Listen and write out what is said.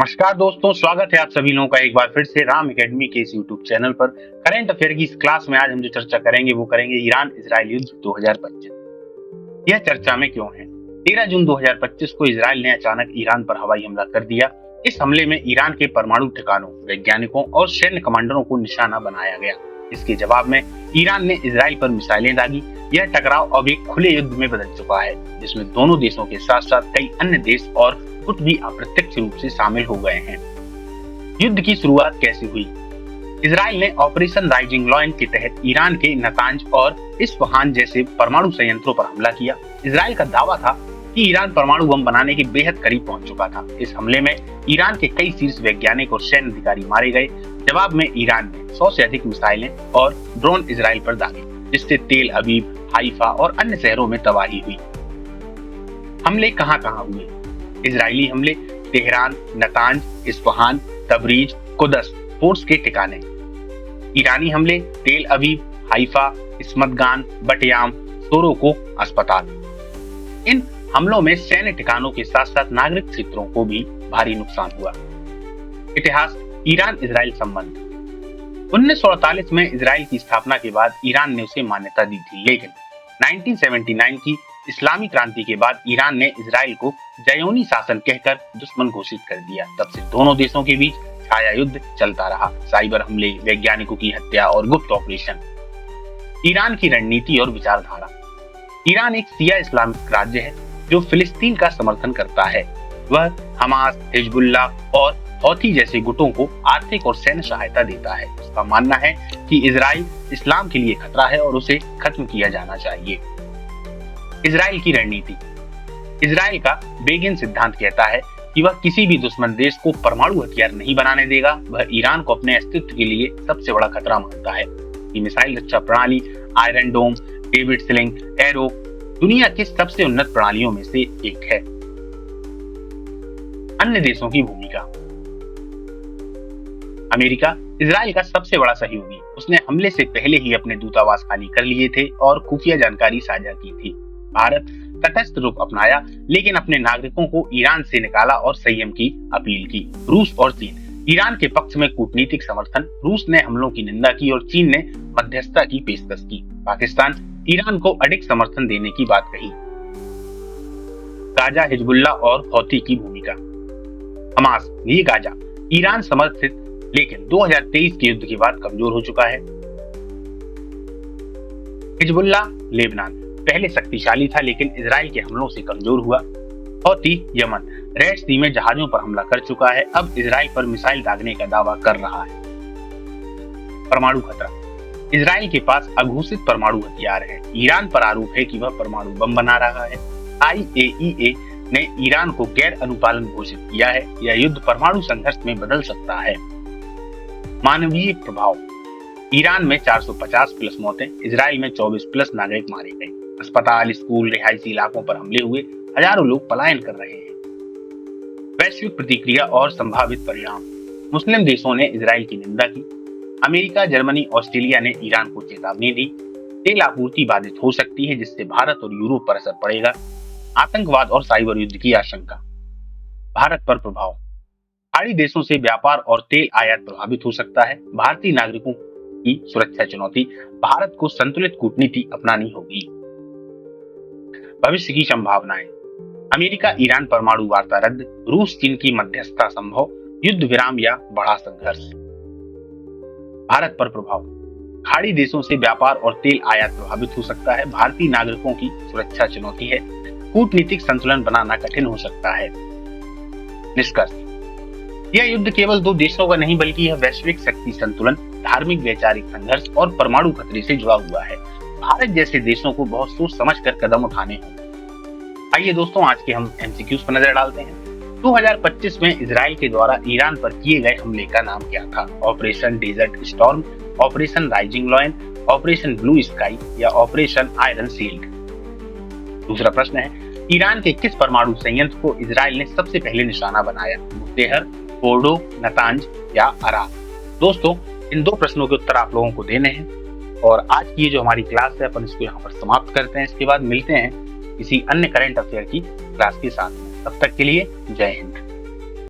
नमस्कार दोस्तों, स्वागत है आप सभी लोगों का एक बार फिर से राम एकेडमी के इस यूट्यूब चैनल पर। करंट अफेयर की इस क्लास में आज हम जो चर्चा करेंगे वो करेंगे ईरान इजराइल युद्ध 2025। यह चर्चा में क्यों है? 13 जून 2025 को इजराइल ने अचानक ईरान पर हवाई हमला कर दिया। इस हमले में ईरान के परमाणु ठिकानों, वैज्ञानिकों और सैन्य कमांडरों को निशाना बनाया गया। इसके जवाब में ईरान ने इजराइल पर मिसाइलें दागी। यह टकराव अब एक खुले युद्ध में बदल चुका है, जिसमें दोनों देशों के साथ साथ कई अन्य देश और गुट भी अप्रत्यक्ष रूप से शामिल हो गए हैं। युद्ध की शुरुआत कैसे हुई? इजराइल ने ऑपरेशन राइजिंग लॉयन के तहत ईरान के नतांज और इस्फहान जैसे परमाणु संयंत्रों पर हमला किया। इजराइल का दावा था कि ईरान परमाणु बम बनाने के बेहद करीब पहुंच चुका था। इस हमले में ईरान के कई शीर्ष वैज्ञानिक और सैन्य अधिकारी मारे गए। जवाब में ईरान ने 100 से अधिक मिसाइलें और ड्रोन इजराइल पर दागे, जिससे तेल अवीव, हाइफा और अन्य शहरों में तबाही हुई। हमले कहां-कहां हुए? इजरायली हमले Tehran, Natanz, Isfahan, Tabriz, Quds force के ठिकाने। ईरानी हमले तेल अवीव, हाइफा, इस्मतगान, बटयाम, सोरोको अस्पताल। इन हमलों में सैन्य ठिकानों के साथ साथ नागरिक क्षेत्रों को भी भारी नुकसान हुआ। इतिहास, ईरान इजराइल संबंध। 1948 में इजराइल की स्थापना के बाद ईरान ने उसे मान्यता दी थी, लेकिन 1979 की इस्लामी क्रांति के बाद ईरान ने इजराइल को ज़योनी शासन कहकर दुश्मन घोषित कर दिया। तब से दोनों देशों के बीच छाया युद्ध चलता रहा। साइबर हमले, वैज्ञानिकों की हत्या और गुप्त ऑपरेशन। ईरान की रणनीति और विचारधारा। ईरान एक शिया इस्लामिक राज्य है जो फिलिस्तीन का समर्थन करता है। वह हमास, हिजबुल्लाह और हौथी जैसे गुटों को आर्थिक और सैन्य सहायता देता है। उसका मानना है कि इजराइल इस्लाम के लिए खतरा है और उसे खत्म किया जाना चाहिए। इजराइल की रणनीति। इजराइल का बेगिन सिद्धांत कहता है कि वह किसी भी दुश्मन देश को परमाणु हथियार नहीं बनाने देगा। वह ईरान को अपने अस्तित्व के लिए सबसे बड़ा खतरा मानता है। ये मिसाइल रक्षा प्रणाली आयरन डोम, डेविड स्लिंग, एरो दुनिया की सबसे उन्नत प्रणालियों में से एक है। अन्य देशों की भूमिका। अमेरिका इजराइल का सबसे बड़ा सहयोगी। उसने हमले से पहले ही अपने दूतावास खाली कर लिए थे और खुफिया जानकारी साझा की थी। भारत तटस्थ रुख अपनाया, लेकिन अपने नागरिकों को ईरान से निकाला और संयम की अपील की। रूस और चीन। ईरान के पक्ष में कूटनीतिक समर्थन। रूस ने हमलों की निंदा की और चीन ने मध्यस्थता की पेशकश की। पाकिस्तान ईरान को अडिग समर्थन देने की बात कही। गाजा, हिजबुल्लाह और हौथी की भूमिका। हमास, ये गाजा ईरान समर्थित, लेकिन 2023 के युद्ध के बाद कमजोर हो चुका है। हिजबुल्लाह लेबनान पहले शक्तिशाली था, लेकिन इजराइल के हमलों से कमजोर हुआ। हौथी यमन रेड सी में जहाजों पर हमला कर चुका है, अब इजराइल पर मिसाइल दागने का दावा कर रहा है। परमाणु खतरा। इजराइल के पास अघोषित परमाणु हथियार है। ईरान पर आरोप है कि वह परमाणु बम बना रहा है। IAEA ने ईरान को गैर अनुपालन घोषित किया है। यह युद्ध परमाणु संघर्ष में बदल सकता है। मानवीय प्रभाव। ईरान में 450 प्लस मौतें, इजराइल में 24 प्लस नागरिक मारे गए। अस्पताल, स्कूल, रिहायशी इलाकों पर हमले हुए, हजारों लोग पलायन कर रहे हैं। वैश्विक प्रतिक्रिया और संभावित परिणाम। मुस्लिम देशों ने इजराइल की निंदा की। अमेरिका, जर्मनी, ऑस्ट्रेलिया ने ईरान को चेतावनी दी। तेल आपूर्ति बाधित हो सकती है, जिससे भारत और यूरोप पर असर पड़ेगा। आतंकवाद और साइबर युद्ध की आशंका। भारत पर प्रभाव। खाड़ी देशों से व्यापार और तेल आयात प्रभावित हो सकता है। भारतीय नागरिकों की सुरक्षा चुनौती। भारत को संतुलित कूटनीति अपनानी होगी। भविष्य की संभावनाएं। अमेरिका ईरान परमाणु वार्ता रद्द, रूस चीन की मध्यस्थता संभव, युद्ध विराम या बड़ा संघर्ष। भारत पर प्रभाव। खाड़ी देशों से व्यापार और तेल आयात प्रभावित हो सकता है। भारतीय नागरिकों की सुरक्षा चुनौती है। कूटनीतिक संतुलन बनाना कठिन हो सकता है। निष्कर्ष, यह युद्ध केवल दो देशों का नहीं, बल्कि यह वैश्विक शक्ति संतुलन, धार्मिक वैचारिक संघर्ष और परमाणु खतरे से जुड़ा हुआ है। भारत जैसे देशों को बहुत सोच समझकर कदम उठाने होंगे। आइए दोस्तों, आज के हम MCQs पर नजर डालते हैं। 2025 में इजराइल के द्वारा ईरान पर किए गए हमले का नाम क्या था? Operation desert storm, operation rising lion, operation blue sky या ऑपरेशन आयरन शील्ड? दूसरा प्रश्न है, ईरान के किस परमाणु संयंत्र को इजराइल ने सबसे पहले निशाना बनाया? मुत्तेहर, फोर्डो, नतांज या अरा? दोस्तों, इन दो प्रश्नों के उत्तर आप लोगों को देने हैं और आज की ये जो हमारी क्लास है अपन इसको यहाँ पर समाप्त करते हैं। इसके बाद मिलते हैं किसी अन्य करंट अफेयर की क्लास के साथ में। तब तक के लिए जय हिंद।